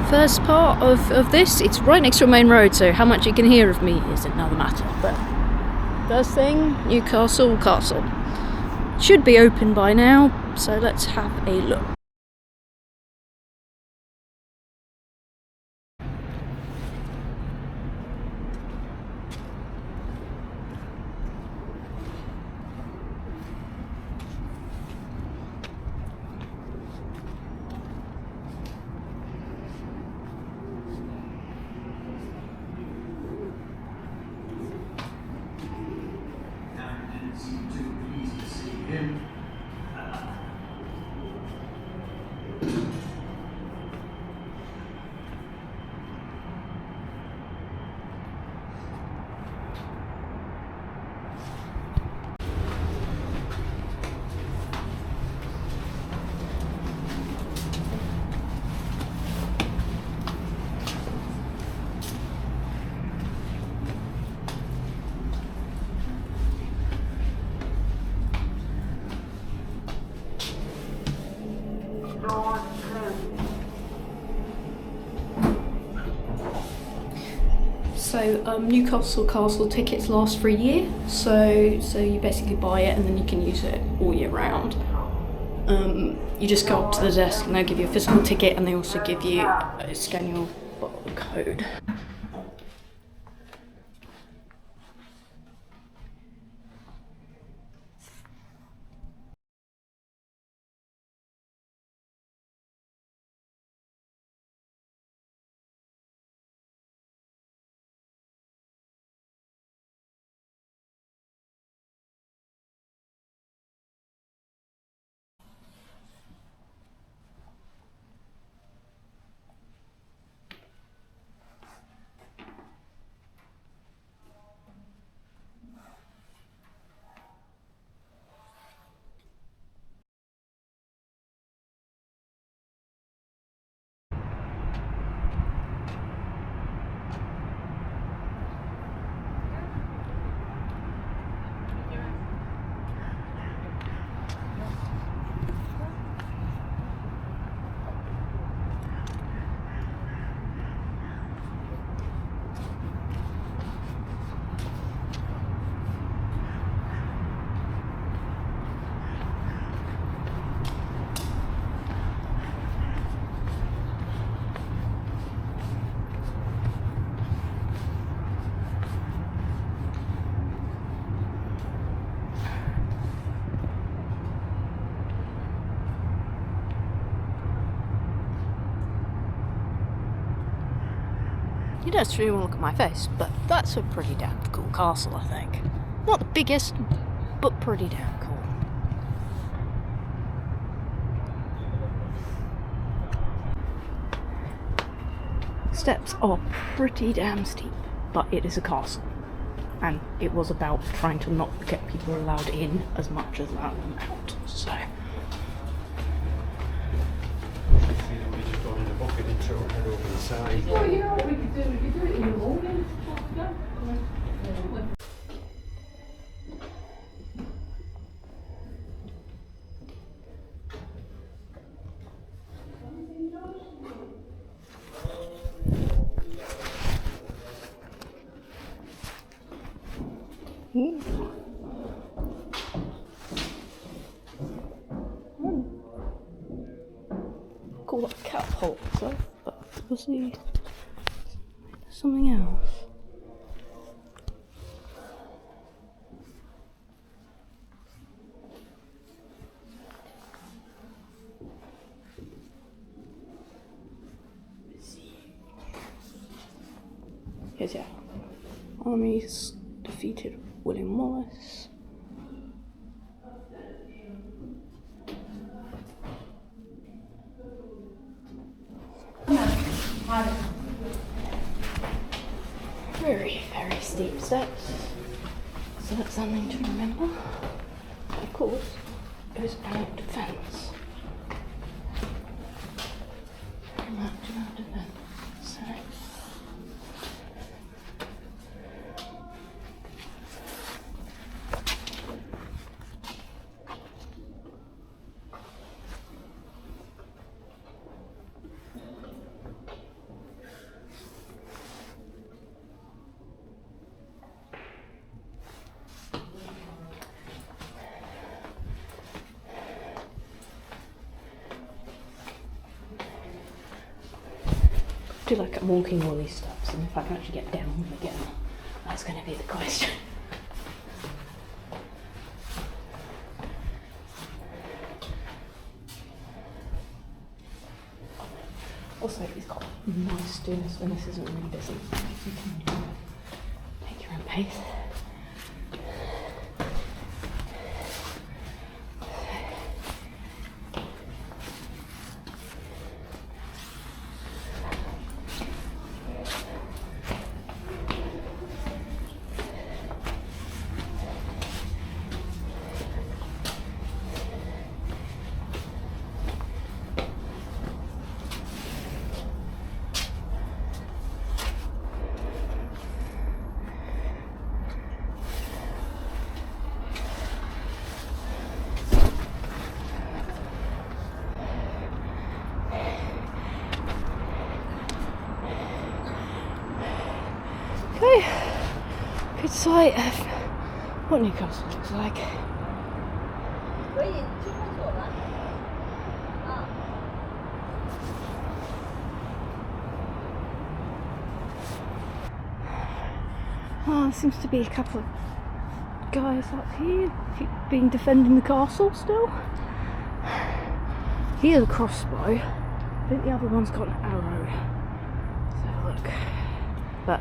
first part of this. It's right next to a main road, so how much you can hear of me is another matter. But first thing, Newcastle Castle. Should be open by now, so let's have a look. So Newcastle Castle tickets last for a year, so you basically buy it and then you can use it all year round. You just go up to the desk and they'll give you a physical ticket, and they also give you a scan your code. You don't really want to look at my face, but that's a pretty damn cool castle, I think. Not the biggest, but pretty damn cool. Steps are pretty damn steep, but it is a castle. And it was about trying to not get people allowed in as much as allowing them out, so... Well, you know what we could do? We could do it in the morning. Call that a catapult, so, but we'll see. Something else. Here's your armies defeated William Wallace. Very, very steep steps, so that's something to remember. Of course, it was about defence. About defence. So. do like I'm walking all these steps, and if I can actually get down again, that's going to be the question. Also, it's quite nice doing this when this isn't really busy. You can make your own pace. Okay, good sight of what Newcastle looks like. Oh, there seems to be a couple of guys up here being defending the castle still. He has a crossbow. I think the other one's got an arrow. So look, but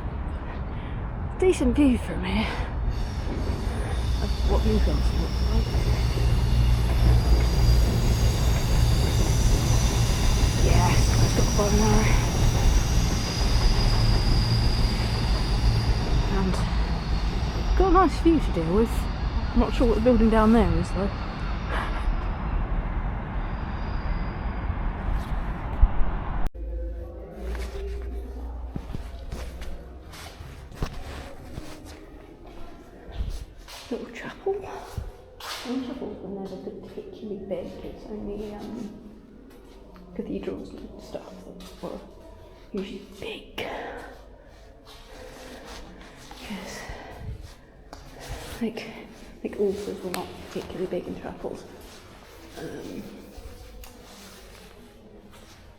decent view from here of what Newcastle looks like. Yes, it's got a bow and arrow. And got a nice view to deal with. I'm not sure what the building down there is though. Little chapel. Some chapels were never particularly big, it's only cathedrals and stuff that were usually big. Because like altars were not particularly big in chapels.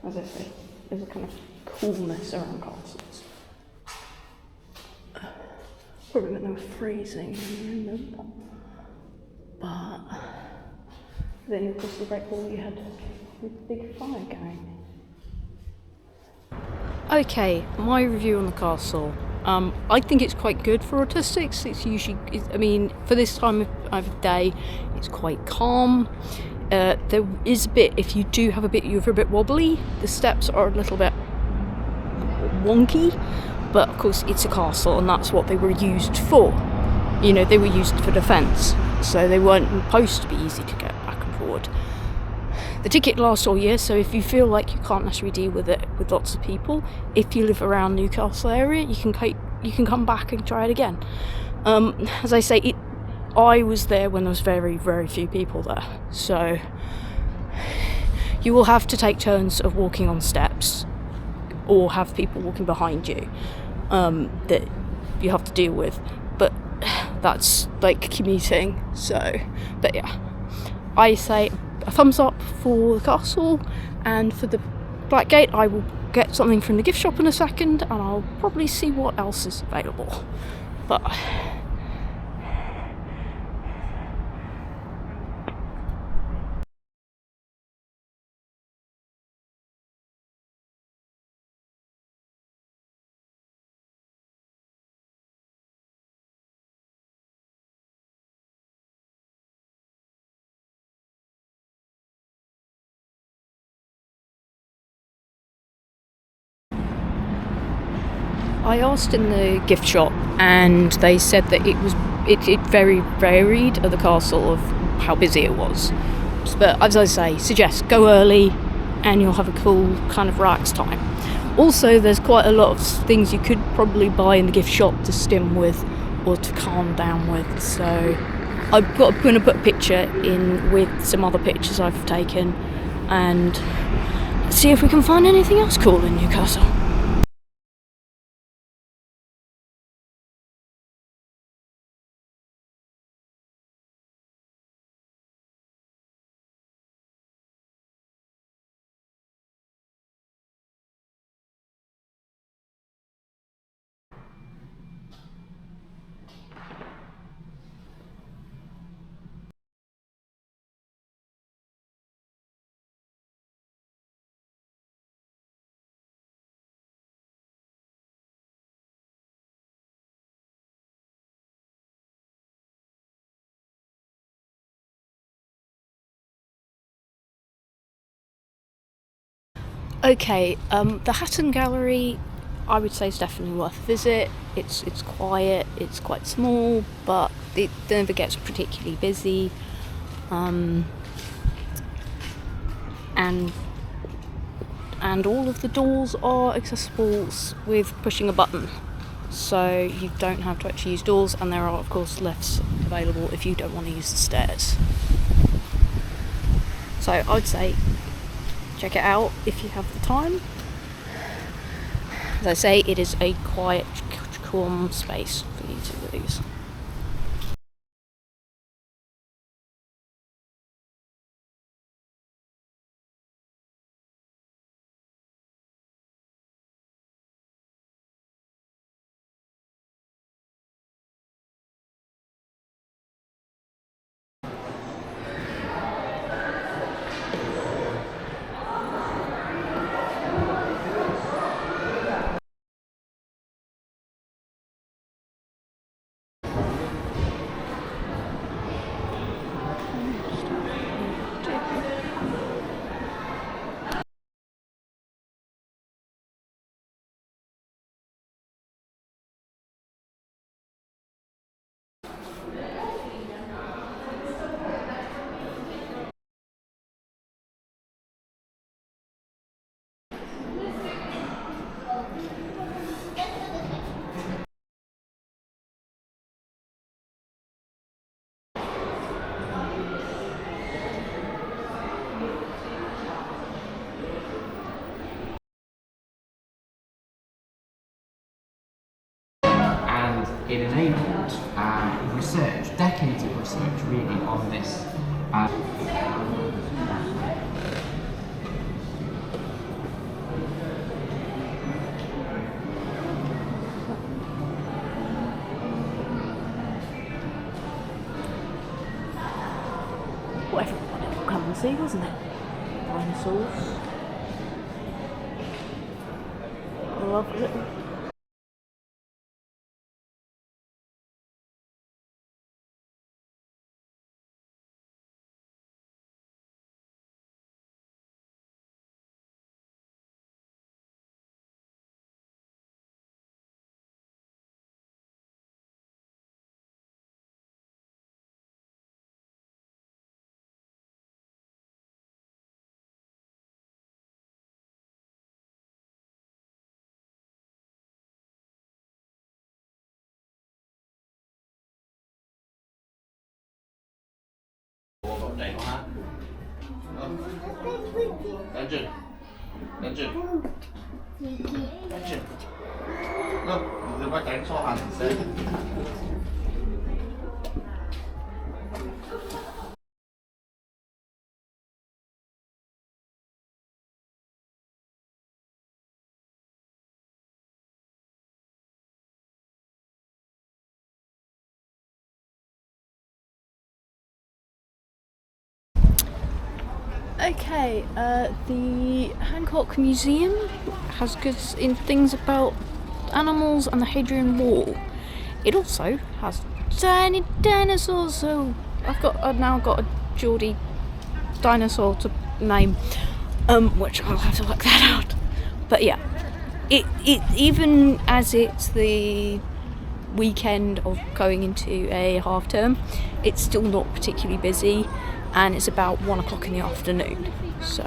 As I say, there's a kind of coolness around castles. Probably when they were freezing in them. But then of course the Great Hall you had a big fire going. Okay, my review on the castle. I think it's quite good for autistics. It's usually, I mean, for this time of day, it's quite calm. There is a bit, if you do have a bit, you're a bit wobbly. The steps are a little bit wonky, but of course it's a castle and that's what they were used for. You know, they were used for defence, so they weren't supposed to be easy to get back and forward. The ticket lasts all year, so if you feel like you can't necessarily deal with it with lots of people, if you live around Newcastle area, you can come back and try it again. As I say, I was there when there was very, very few people there, so you will have to take turns of walking on steps or have people walking behind you that you have to deal with, but that's like commuting. So, but yeah, I say a thumbs up for the castle, and for the Black Gate I will get something from the gift shop in a second and I'll probably see what else is available. But I asked in the gift shop and they said that it very varied at the castle of how busy it was. But as I say, suggest go early and you'll have a cool kind of relaxed time. Also, there's quite a lot of things you could probably buy in the gift shop to stim with or to calm down with. So I'm going to put a picture in with some other pictures I've taken and see if we can find anything else cool in Newcastle. Okay, the Hatton Gallery, I would say, is definitely worth a visit. It's quiet, it's quite small, but it never gets particularly busy. And all of the doors are accessible with pushing a button, so you don't have to actually use doors, and there are of course lifts available if you don't want to use the stairs. So I would say check it out if you have the time. As I say, it is a quiet, calm space for you to use. And it enabled research, decades of research really on this. What everyone wanted to come and see, wasn't it? Dinosaurs. I love it. Okay, the Hancock Museum has good things about animals and the Hadrian Wall. It also has tiny dinosaurs, so I've now got a Geordie dinosaur to name, which I'll have to work that out. But yeah, it even as it's the weekend of going into a half term, it's still not particularly busy, and it's about 1 o'clock in the afternoon. So